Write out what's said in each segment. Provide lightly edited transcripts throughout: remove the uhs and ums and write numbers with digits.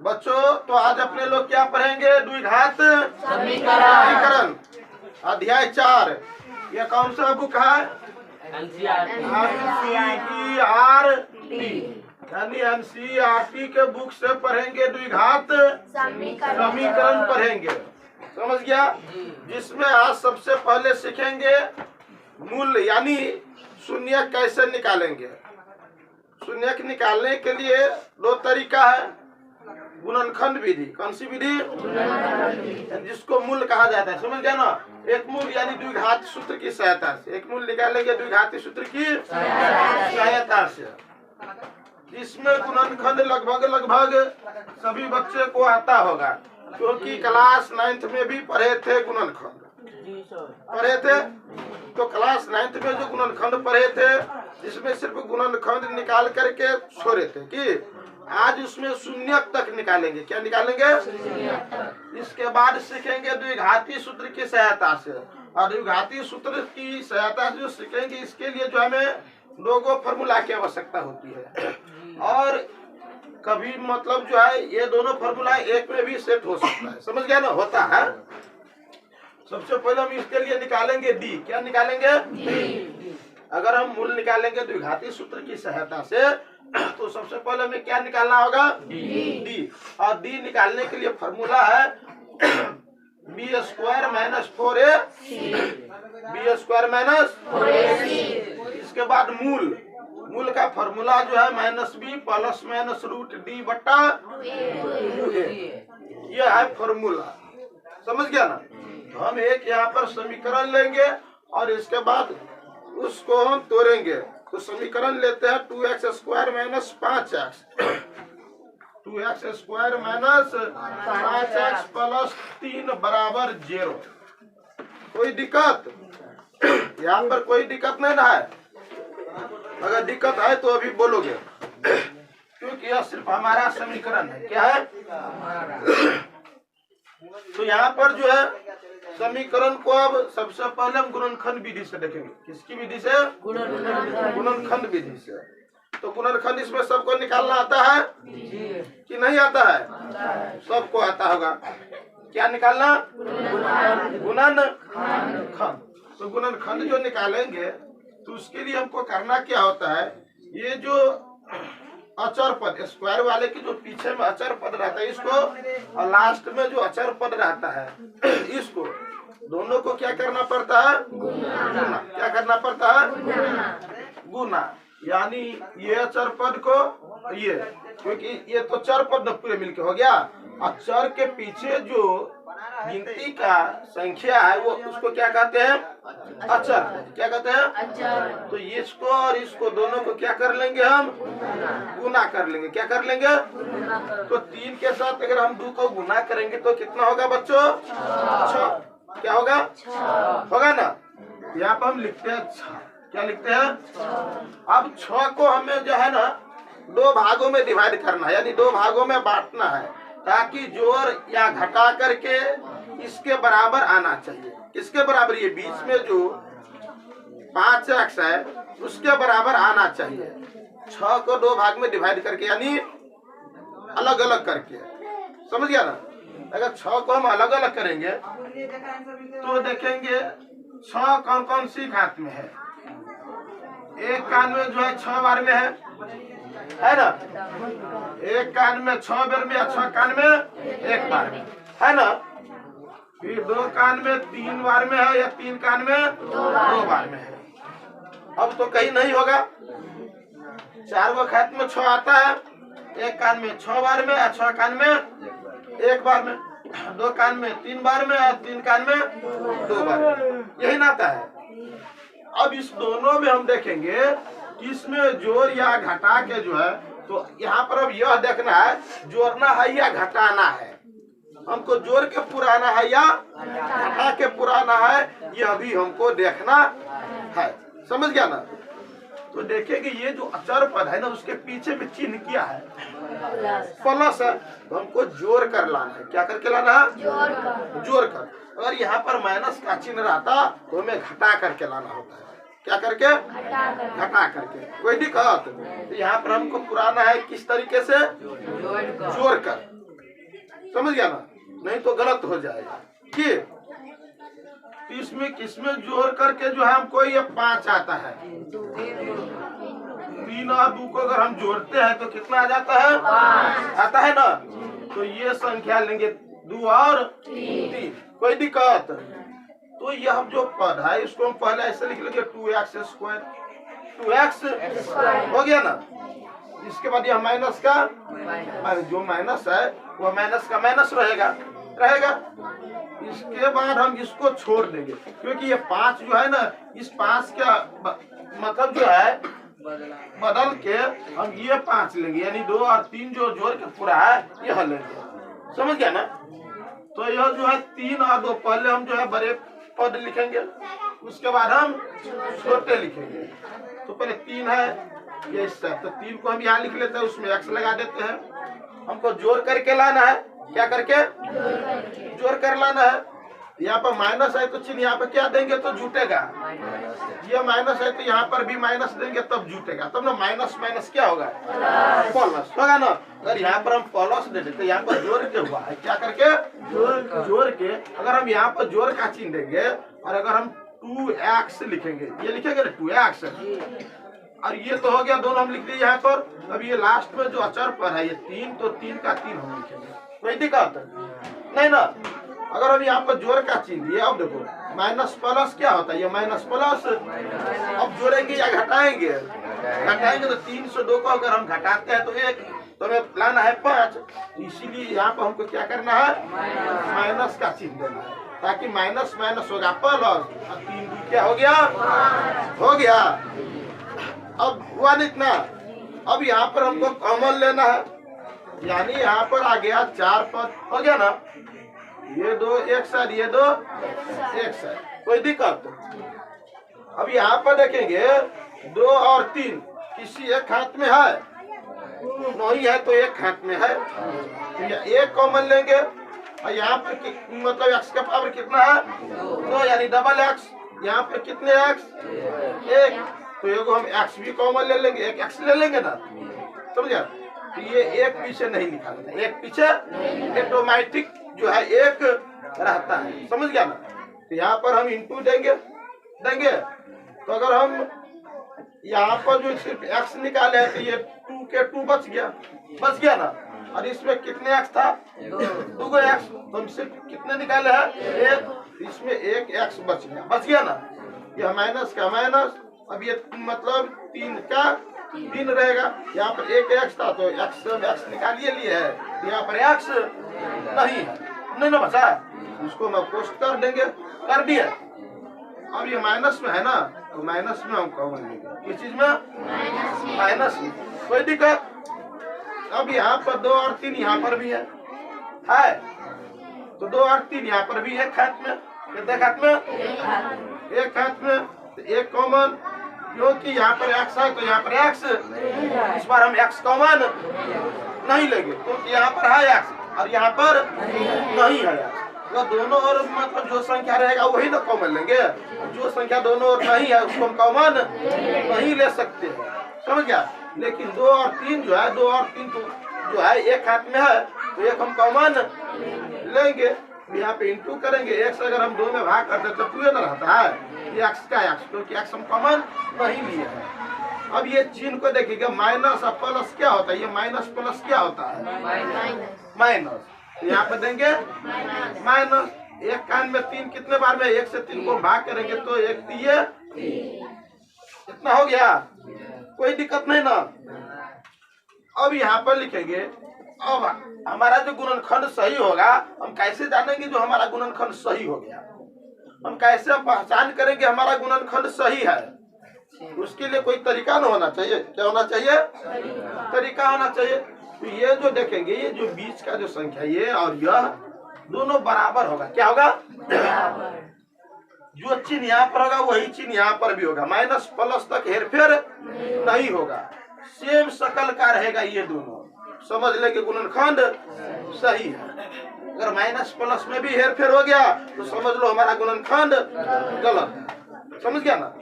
बच्चों तो आज अपने लोग क्या पढ़ेंगे? द्विघात समीकरण अध्याय 4। यह कौन सा बुक है? यानी एनसीईआरटी के बुक से पढ़ेंगे, द्विघात समीकरण पढ़ेंगे। समझ गया? जिसमें आज सबसे पहले सीखेंगे मूल यानी शून्य कैसे निकालेंगे। शून्य निकालने के लिए दो तरीका है। गुणनखंड विधि। कौन सी विधि? जिसको मूल कहा जाता है। समझ गया ना? एक मूल यानी द्विघात सूत्र की सहायता से एक मूल निकालेंगे द्विघाती सूत्र की सहायता से। इसमें गुणनखंड लगभग सभी बच्चे को आता होगा, क्योंकि क्लास 9th में भी पढ़े थे गुणनखंड पढ़े थे। तो क्लास 9th में जो गुणनखंड पढ़े थे, इसमें सिर्फ गुणनखंड निकाल करके छोड़े थे कि आज उसमें शून्य तक निकालेंगे। क्या निकालेंगे? इसके बाद सीखेंगे द्विघाती सूत्र की सहायता से। और द्विघाती सूत्र की सहायता से जो सीखेंगे, इसके लिए जो हमें दो फॉर्मूला की आवश्यकता होती है। और कभी मतलब जो है ये दोनों फॉर्मूला एक में भी सेट हो सकता है। समझ गया ना? होता है। सबसे पहले हम इसके लिए निकालेंगे डी। क्या निकालेंगे? अगर हम मूल निकालेंगे द्विघाती सूत्र की सहायता से, तो सबसे पहले हमें क्या निकालना होगा? डी। और डी निकालने के लिए फॉर्मूला है B square minus 4ac। B square minus 4ac। इसके बाद मूल का फॉर्मूला जो है -b plus minus root D बट्टा 2a। यह है फॉर्मूला। समझ गया ना? तो हम एक यहाँ पर समीकरण लेंगे और इसके बाद उसको हम तोड़ेंगे। तो समीकरण लेते हैं 2x square minus 5x 2x square minus 5x plus 3 बराबर 0। कोई दिक्कत? यहाँ पर कोई दिक्कत नहीं ना है? अगर दिक्कत है तो अभी बोलोगे, क्योंकि यह सिर्फ हमारा समीकरण है। क्या है? तो यहाँ पर जो है समीकरण को अब सबसे पहले हम गुणनखंड विधि से देखेंगे। किसकी विधि से? गुणनखंड विधि से। तो गुणनखंड इसमें सबको निकालना आता है कि नहीं आता है? सबको आता होगा। क्या निकालना? गुणनखंड। तो गुणनखंड जो निकालेंगे, तो उसके लिए हमको करना क्या होता है? ये जो अचर पद स्क्वायर वाले की जो पीछे में अचर पद रहता है, इसको और लास्ट में जो अचर पद रहता है, इसको दोनों को क्या करना पड़ता है? गुना। क्या करना पड़ता है? गुना। यानी ये अचर पद को ये, क्योंकि ये तो चर पद पूरे मिलके हो गया। और चर के पीछे जो गिनती का संख्या है, वो उसको क्या कहते हैं? अचर। क्या कहते हैं? अचर। तो इसको और इसको दोनों को क्या कर लेंगे? हम गुना कर लेंगे। क्या कर लेंगे? तो 3 के साथ अगर हम 2 को गुना करेंगे तो कितना होगा बच्चों? 6। क्या होगा? होगा ना? यहाँ पर हम लिखते हैं 6। क्या लिखते हैं? अब 6 को हमें जो है ना 2 भागों में डिवाइड करना है, यानी 2 भागों में बांटना है, ताकि जोड़ या घटा करके इसके बराबर आना चाहिए। किसके बराबर? ये बीच में जो 5x है उसके बराबर आना चाहिए। 6 को 2 भाग में डिवाइड करके, यानी अलग अलग करके। समझ गया ना? अगर 6 को हम अलग अलग करेंगे तो देखेंगे 6 कौन कौन सी घात में है। एक कान में जो है 6 बार में है ना? एक कान में 6 बार में, 6 कान में 1 बार में है ना? फिर 2 कान में 3 बार में है, या 3 कान में 2 बार में है। अब तो कहीं नहीं होगा। 4 गो खात में 6 आता है। एक कान में 6 बार में, 6 कान में 1 बार में, 2 कान में 3 बार में, 3 कान में 2 बार में। यही नाता है। अब इस दोनों में हम देखेंगे इसमें जोड़ या घटा के जो है, तो यहाँ पर अब यह देखना है जोड़ना है या घटाना है। हमको जोड़ के पुराना है या घटा के पुराना है, यह भी हमको देखना है। समझ गया ना? तो देखिए ये जो अचर पद है ना, उसके पीछे में चिन्ह क्या है? प्लस है। तो हमको जोड़ कर लाना है। क्या करके लाना है? जोड़ कर। अगर यहाँ पर माइनस का चिन्ह रहता तो हमें घटा करके लाना होता है। क्या करके? घटा करके। कोई दिक्कत? तो यहाँ पर हमको पुराना है किस तरीके से? जोड़ कर। समझ गया ना, नहीं तो गलत हो जाएगा। कि इसमें किसमें जोड़ करके जो है हमको ये 5 आता है। 3 और 2 को अगर हम जोड़ते हैं तो कितना आ जाता है? 5 आता है ना। तो ये संख्या लेंगे 2 और 3, कोई दिक्कत? तो यह जो पद है इसको हम पहले ऐसे लिख लेंगे 2x स्क्वायर, 2x हो गया ना। इसके बाद यह माइनस का जो माइनस है वो माइनस का माइनस रहेगा। इसके बाद हम इसको छोड़ देंगे, क्योंकि ये 5 जो है ना, इस 5 का मतलब जो है बदल के हम ये 5 लेंगे, यानी 2 और 3 जो जोड़ के पूरा है यह लेंगे। समझ गया ना। तो यह जो है 3 और 2 पहले हम जो है बड़े पद लिखेंगे, उसके बाद हम छोटे लिखेंगे। तो पहले 3 है ये इस तरह, तो 3 को हम यहाँ लिख लेते हैं, उसमें x लगा देते हैं। हमको जोड़ करके लाना है, क्या करके? जोड़ कर लाना है। यहाँ पर माइनस है तो चिन्ह यहाँ पर क्या देंगे तो जुटेगा। ये माइनस है तो यहाँ पर भी माइनस देंगे तब जुटेगा, तब ना माइनस माइनस क्या होगा? प्लस होगा ना। अगर यहाँ पर हम प्लस दे देते, यहाँ पर जोड़ के हुआ है, क्या करके? जोड़ के। अगर हम यहाँ पर जोड़ का चिन्ह देंगे और अगर हम 2x लिखेंगे, ये लिखेंगे ना 2x, और ये तो हो गया, दोनों हम लिख दिए यहाँ पर। अब ये लास्ट में जो अचर पर है ये 3, तो 3 का 3 हम लिखेंगे, कोई दिक्कत नहीं ना। अगर हम यहाँ पर जोड़ का चिन्ह दिए, अब देखो माइनस प्लस क्या होता है? ये माइनस प्लस। अब जोड़ेंगे या घटाएंगे? घटाएंगे तो 3 से 2 को अगर हम घटाते हैं तो 1, तो हमें लाना है 5। इसीलिए यहाँ पर हमको क्या करना है? माइनस का चिन्ह देना है, ताकि माइनस माइनस होगा प्लस, 3 क्या हो गया? हो गया। अब हुआ नहीं इतना। अब यहाँ पर हमको कॉमन लेना है, यानी यहाँ पर आ गया 4 पद, हो गया ना। ये 2 एक साइड, ये 2 एक साइड, कोई दिक्कत? अब यहाँ पर देखेंगे 2 और 3 किसी एक हाथ में है नहीं है, तो एक हाथ में है, तो एक कॉमन लेंगे। और यहाँ पर मतलब x का पावर कितना है? 2, यानी डबल x। यहाँ पर कितने x? 1, तो एगो हम x भी कॉमन ले लेंगे, एक x ले लेंगे ना, समझा। तो ये एक पीछे नहीं निकालना, एक पीछे ऑटोमेटिक जो है एक रहता है, समझ गया ना। तो यहाँ पर हम इनटू देंगे। तो अगर हम यहाँ पर जो सिर्फ x निकाले हैं तो ये 2 के 2 बच गया ना। और इसमें कितने x था? 2 को x, तो हम सिर्फ कितने निकाले हैं? 1, इसमें एक x बच गया ना। यह माइनस का माइनस, अब ये मतलब 3 का 3 रहेगा। यहाँ पर एक x था तो x निकालिए लिए है, तो यहाँ पर x नहीं ना बचा, उसको हम पोस्ट कर देंगे, कर दिए। अब ये माइनस में है ना, तो माइनस में हम कॉमन लेंगे। किस चीज में? माइनस में, कोई दिक्कत? अब यहाँ पर 2 और 3 यहाँ पर भी है, तो 2 और 3 यहाँ पर भी एक हाथ में, कितने हाथ में? एक हाथ में, तो एक कॉमन, क्योंकि यहाँ पर x है तो यहाँ पर x, इस बार हम x कॉमन नहीं लेंगे, क्योंकि यहाँ पर है x और यहाँ पर नहीं है x। तो दोनों ओर मतलब जो संख्या रहेगा वही ना कॉमन लेंगे, जो संख्या दोनों ओर नहीं है उसको हम कॉमन नहीं ले सकते हैं, समझ गया। लेकिन 2 और 3 जो है, 2 और 3 तो जो है एक हाथ में है, तो एक हम कॉमन लेंगे। यहाँ पे इंटू करेंगे, x अगर हम 2 में भाग करते तो 2 ना रहता है, ये x का x, क्योंकि x हम कॉमन नहीं लिए है। अब ये चिन्ह को देखिएगा, माइनस और प्लस क्या होता है? ये माइनस प्लस क्या होता है? माइनस। यहाँ पे देंगे माइनस। एक कान में 3 कितने बार में? 1 से 3 को भाग करेंगे तो 1 ये इतना हो गया, कोई दिक्कत नहीं ना। अब यहाँ पर लिखेंगे, अब हमारा जो गुणनखंड सही होगा, हम कैसे जानेंगे जो हमारा गुणनखंड सही हो गया? हम कैसे पहचान करेंगे हमारा गुणनखंड सही है? उसके लिए कोई तरीका न होना चाहिए। क्या होना चाहिए? तरीका होना चाहिए। तो ये जो देखेंगे, ये जो बीच का जो संख्या ये और यह दोनों बराबर होगा। क्या होगा? जो चिन्ह यहाँ पर होगा वही चिन्ह यहाँ पर भी होगा, माइनस प्लस तक हेरफेर नहीं होगा, सेम शकल का रहेगा ये दोनों। समझ ले कि गुणनखंड सही है। अगर माइनस प्लस में भी हेरफेर हो गया तो समझ लो हमारा गुणनखंड गलत है। समझ गया ना?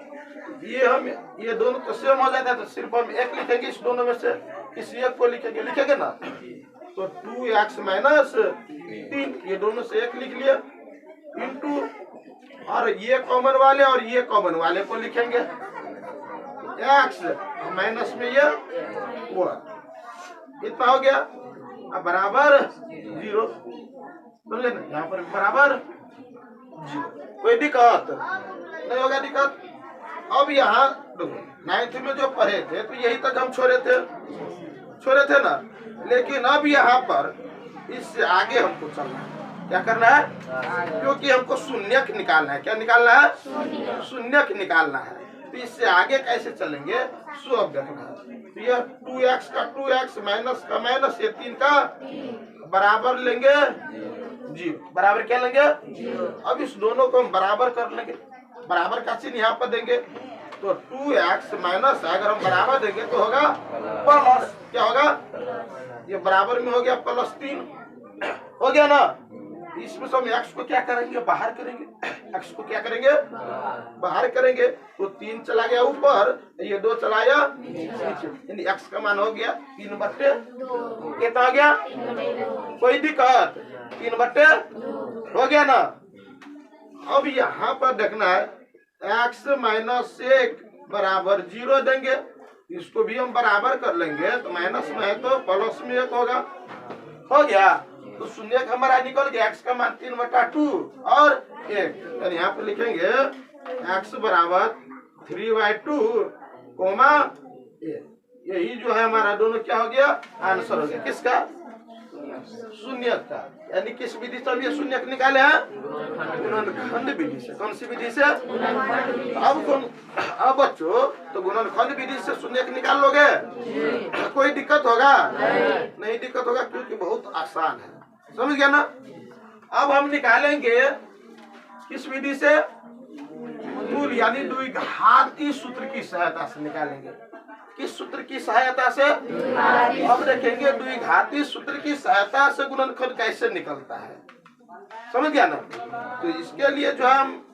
ये दोनों तो सेम हो जाता है, तो सिर्फ हम एक लिखेंगे, इस दोनों में से किसी एक को लिखेंगे ना। तो 2x माइनस 3, ये दोनों से 1 लिख लिया, इंटू और ये कॉमन वाले और ये कॉमन वाले को लिखेंगे, x माइनस में ये 1, इतना हो गया। अब बराबर 0, समझे ना, यहाँ पर बराबर 0। कोई दिक्कत नहीं होगा, दिक्कत। अब यहाँ देखो 9th में जो पढ़े थे तो यही तक हम छोड़े थे ना, लेकिन अब यहाँ पर इससे आगे हमको चलना है। क्या करना है? क्योंकि हमको शून्यक निकालना है। क्या निकालना है? शून्यक निकालना है। तो इससे आगे कैसे चलेंगे सो अब देखना है। तो यह 2x का 2x माइनस का माइनस, ये 3 का बराबर लेंगे 0। बराबर क्या लेंगे? अब इस दोनों को हम बराबर कर लेंगे, बराबर का चिन्ह यहाँ पर देंगे। तो 2x माइनस अगर हम बराबर देंगे तो होगा प्लस, क्या होगा? ये बराबर में हो गया +3, हो गया ना। इसमें से हम x को क्या करेंगे? बाहर करेंगे। x को क्या करेंगे? बाहर करेंगे। तो 3 चला गया ऊपर, ये 2 चला गया नीचे, यानी x का मान हो गया 3/2। कितना हो गया? कोई दिक्कत? 3/2 हो गया ना। अब यहाँ पर देखना है x माइनस 1 बराबर 0 देंगे, इसको भी हम बराबर कर लेंगे। तो माइनस में है तो प्लस में 1 होगा, हो गया। तो शून्य हमारा निकल गया, x का मान 3/2 और 1, यानी यहाँ पे लिखेंगे x बराबर 3/2 कोमा 1। यही जो है हमारा दोनों क्या हो गया? आंसर हो गया। किसका? शून्य का। यानी किस विधि से हम ये शून्य निकाले हैं? गुणनखंड विधि से। कौन सी विधि से? अब बच्चों तो गुणनखंड विधि से शून्य निकाल लोगे? कोई दिक्कत होगा? नहीं दिक्कत होगा, क्योंकि बहुत आसान है। समझ गया ना। अब हम निकालेंगे किस विधि से? मूल यानी द्विघाती सूत्र की सहायता से निकालेंगे। किस सूत्र की सहायता से? अब देखेंगे द्विघाती सूत्र की सहायता से गुणनखंड कैसे निकलता है। समझ गया ना। तो इसके लिए जो हम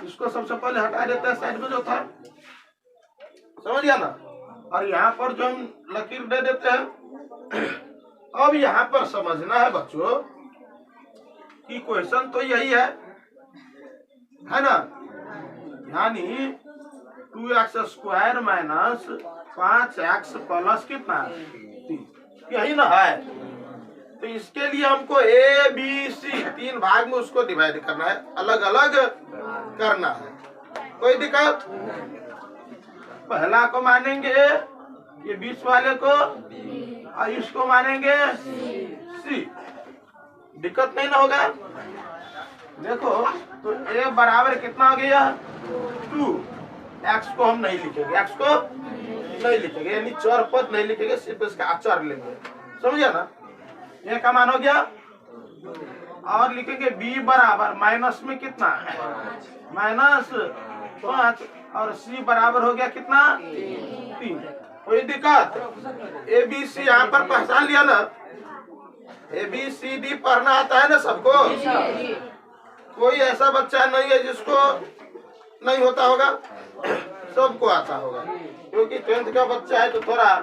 इसको सबसे पहले हटा देते हैं साइड में जो था, समझ गया ना। और यहाँ पर जो हम लकीर दे देते हैं। अब यहाँ पर समझना है बच्चों कि क्वेश्चन तो यही है ना, यानी 2x square minus 5x plus कितना 3, यही ना है। तो इसके लिए हमको A B C 3 भाग में उसको डिवाइड करना है, अलग अलग करना है। कोई दिक्कत? पहला को मानेंगे ये 20 वाले को, और इसको मानेंगे C। दिक्कत नहीं ना होगा। देखो तो A बराबर कितना हो गया 2, x को हम नहीं लिखेंगे, x को नहीं लिखेंगे, यानी चर पद नहीं लिखेंगे, सिर्फ इसका अचर लेंगे। समझिए ना। ये का मान हो गया। और लिखेंगे b बराबर माइनस में कितना -5, और c बराबर हो गया कितना 3। कोई दिक्कत? ए बी सी यहाँ पर पहचान लिया ना। ABCD पढ़ना आता है ना सबको? कोई ऐसा बच्चा नहीं है जिसको नहीं होता होगा, सबको आता होगा, क्योंकि 10th का बच्चा है तो थोड़ा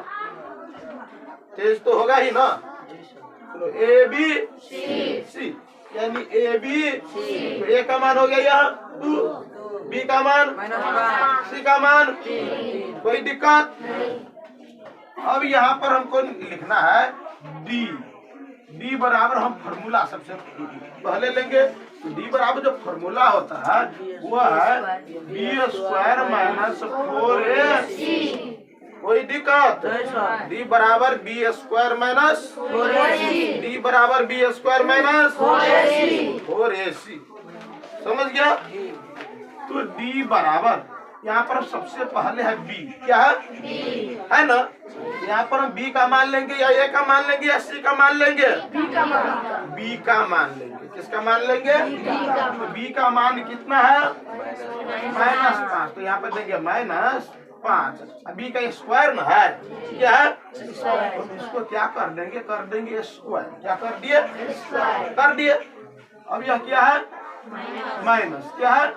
तेज तो होगा ही ना। तो ABC यानी AB, तो A का मान हो गया यहाँ 2, B का मान C का मान। कोई दिक्कत? अब यहाँ पर हमको लिखना है D बराबर, हम फॉर्मूला सबसे पहले लेंगे। तो D बराबर जो फॉर्मूला होता है वो है B स्क्वायर माइनस 4AC। कोई दिक्कत? D बराबर B square minus 4AC, D बराबर B स्क्वायर माइनस 4AC। समझ गया? तो D बराबर यहाँ पर सबसे पहले है B, क्या है ना। यहाँ पर हम B का मान लेंगे या A का मान लेंगे या C का मान लेंगे? B का मान लेंगे। किसका मान लेंगे? तो B का मान कितना है -5, तो यहाँ पर देंगे -5। B का स्क्वायर ना है, क्या है? तो इसको क्या कर देंगे स्क्वायर। क्या कर दिए? कर दिए। अब यह क्या है माइनस, क्या है?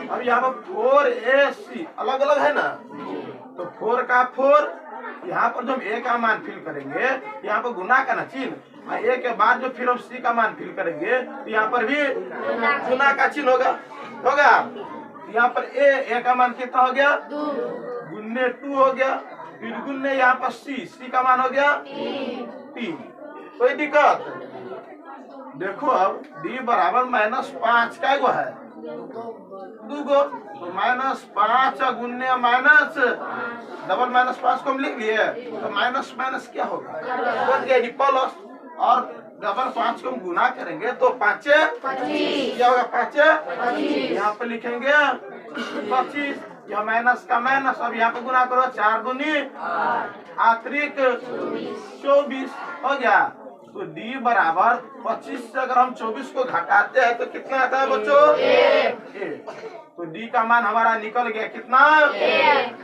अब यहाँ पर 4AC अलग अलग है ना, तो 4 का 4 यहाँ पर जो हम ए का मान फिल करेंगे, यहाँ पर गुना का ना चिन्ह, और ए के बाद जो फिर हम सी का मान फिल करेंगे तो यहाँ पर भी गुना का चिन्ह होगा। यहाँ पर ए का मान कितना हो गया? 2 गुन्ने 2 हो गया, फिर गुन्ने यहाँ पर सी का मान हो गया 3। कोई दिक्कत? देखो अब d बराबर -5 का गो है 2 गो, तो -5 गुन्ने माइनस डबल -5 को हम लिख लिए, तो माइनस माइनस क्या होगा? बच गया प्लस, और डबल 5 को हम गुना करेंगे तो 5 क्या होगा? 5 यहाँ पे लिखेंगे 25, यह माइनस का माइनस, अब यहाँ पे गुना करो 4 दूनी 8 24 हो गया। तो d बराबर 25 से अगर हम 24 को घटाते हैं तो कितना आता है बच्चों? 1। तो d का मान हमारा निकल गया कितना?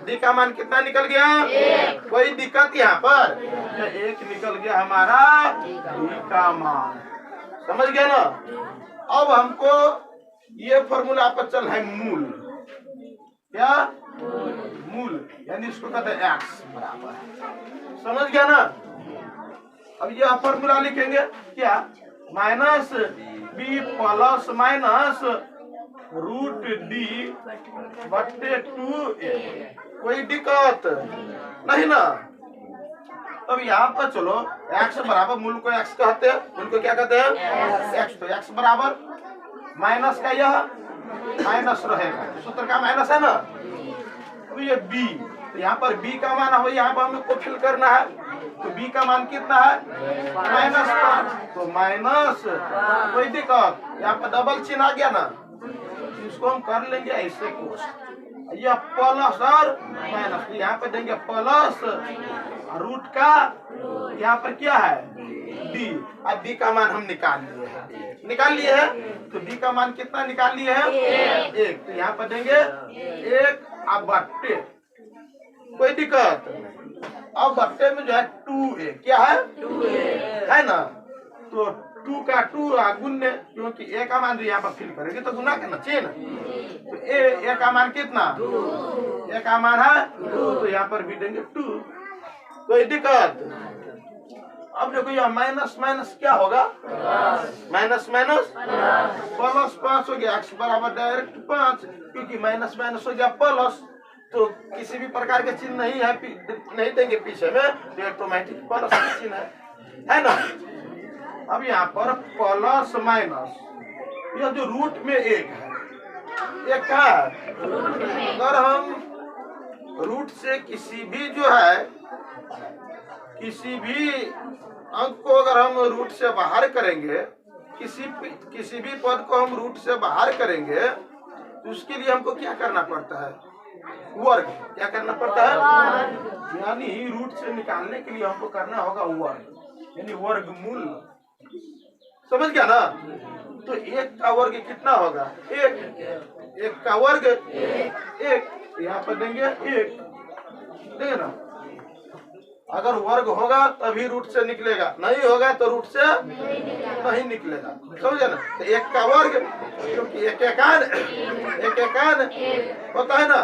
d का मान कितना निकल गया? 1। कोई दिक्कत यहाँ पर? 1 निकल गया हमारा d का मान। समझ गया ना? अब हमको ये फॉर्मूला पर चल है मूल। क्या? मूल, यानी इसको कहते हैं x बराबर। समझ गया ना? अब ये फॉर्मूला लिखेंगे क्या? Minus B plus minus root D बट्टे 2a। कोई दिक्कत नहीं ना? अब यहाँ पर चलो x बराबर, मूल को x कहते हैं, मूल को क्या कहते हैं? x। तो x बराबर माइनस का यह माइनस रहेगा, सूत्र का माइनस है ना। तो ये b, तो यहाँ पर b का मान हो, यहाँ पर हमको फिल करना है, तो b का मान कितना है? -5। तो माइनस, कोई दिक्कत? यहाँ पर डबल चिन्ह आ गया ना, इसको हम कर लेंगे ऐसे कुछ, यह प्लस और माइनस, यहाँ पे देंगे प्लस, रूट का यहाँ पर क्या है? d। अब d का मान हम निकाल लिए हैं, तो d का मान कितना निकाल लिए हैं? 1। तो यहाँ पर देंगे 1 अब बट्टे, कोई दिक्कत? अब बट्टे में जो है 2a, क्या है? 2a है ना। तो 2 का 2 गुन्ने, क्योंकि a का मान यहाँ पर फिल करेंगे तो गुना करना चाहिए ना। तो a का मान कितना? 2। a का मान है 2, तो यहाँ पर भी देंगे 2। कोई दिक्कत? अब देखो यह माइनस माइनस क्या होगा? माइनस माइनस प्लस 5 हो गया, x बराबर डायरेक्ट 5, क्योंकि माइनस माइनस हो गया प्लस, तो किसी भी प्रकार के चिन्ह नहीं देंगे पीछे में, तो ऑटोमेटिक प्लस का चिन्ह है ना। अब यहाँ पर प्लस माइनस, यह जो रूट में 1 है, ये क्या है? अगर हम रूट से किसी भी जो है, किसी भी अंक को अगर हम रूट से बाहर करेंगे, किसी भी पद को हम रूट से बाहर करेंगे, तो उसके लिए हमको क्या करना पड़ता है? वर्ग। क्या करना पड़ता है? यानी रूट से निकालने के लिए हमको करना होगा वर्ग, यानी वर्गमूल। समझ गया ना? तो 1 का वर्ग कितना होगा? 1 का वर्ग 1, यहाँ पर देंगे 1, देंगे ना। अगर वर्ग होगा तभी रूट से निकलेगा, नहीं होगा तो रूट से नहीं निकलेगा। समझे ना? तो 1 का वर्ग, क्योंकि 1 एकान होता है ना,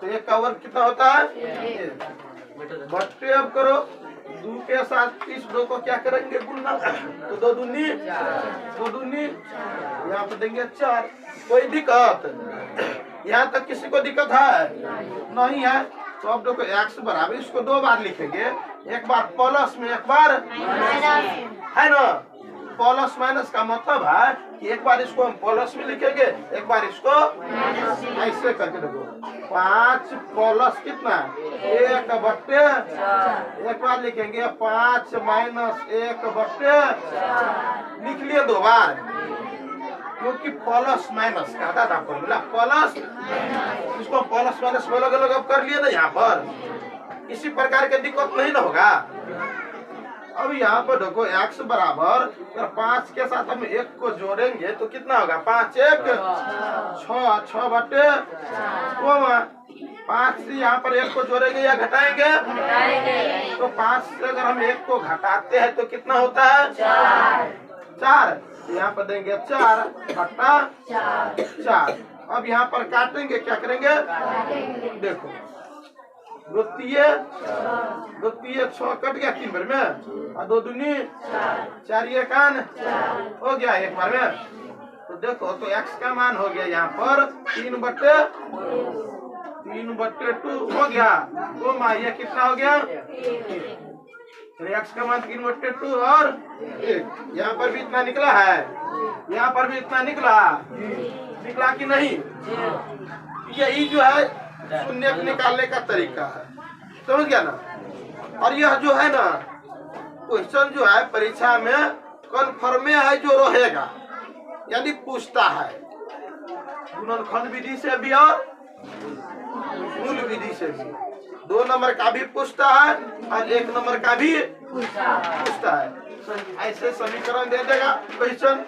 तो 1 का वर्ग कितना होता है? 1 बट्टे। अब करो 2 के साथ 2 को क्या करेंगे? गुणा, तो 2 दूनी, यहाँ पे देंगे 4। कोई दिक्कत? यहाँ तक किसी को दिक्कत है? नहीं है। तो अब देखो x बराबर, इसको 2 बार लिखेंगे, एक बार प्लस में एक बार है ना। प्लस माइनस का मतलब है कि एक बार इसको हम प्लस में लिखेंगे, एक बार इसको ऐसे करके देखो। 5 प्लस कितना? 1 बट्टे, एक बार लिखेंगे 5 माइनस 1 बट्टे, लिख लिए 2 बार, क्योंकि प्लस माइनस का था फॉर्मूला, प्लस, इसको प्लस माइनस में अलग अलग अब कर लिए ना, यहाँ पर किसी प्रकार की दिक्कत नहीं ना होगा। अब यहाँ पर देखो x बराबर, अगर 5 के साथ हम 1 को जोड़ेंगे तो कितना होगा? 5 1 6 बट्टे 5 से यहाँ पर 1 को जोड़ेंगे या घटाएंगे? तो 5 से अगर हम 1 को घटाते हैं तो कितना होता है? 4। यहाँ पर देंगे 4 बट्टा 4। अब यहाँ पर काटेंगे, क्या करेंगे? देखो द्वितीय 6 कट गया 3 बार में, और 2 दूनी 4, ये कान हो गया एक बार में। तो देखो तो x का मान हो गया यहाँ पर 3/2 हो गया। तो ये कितना हो गया, x का मान 3/2 और 1। यहाँ पर भी इतना निकला है, यहाँ पर भी इतना निकला कि नहीं। यही जो है शून्य निकालने का तरीका है, समझ गया ना। और यह जो है ना क्वेश्चन जो है परीक्षा में कन्फर्म है जो रहेगा, यानी पूछता है गुणनखंड विधि से भी और मूल विधि से भी। 2 नंबर का भी पूछता है और 1 नंबर का भी पूछता है। ऐसे समीकरण दे देगा क्वेश्चन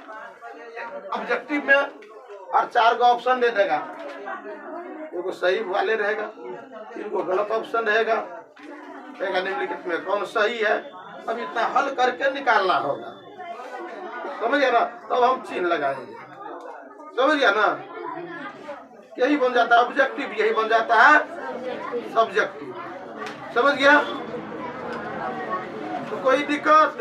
ऑब्जेक्टिव में, और 4 का ऑप्शन दे देगा। एगो सही वाले रहेगा, 3 को गलत ऑप्शन रहेगा, निम्नलिखित में कौन सही है। अब इतना हल करके निकालना होगा, समझ गया ना। तब हम चिन्ह लगाएंगे, समझ गया ना। यही बन जाता है ऑब्जेक्टिव, यही बन जाता है सब्जेक्टिव, समझ गया। तो कोई दिक्कत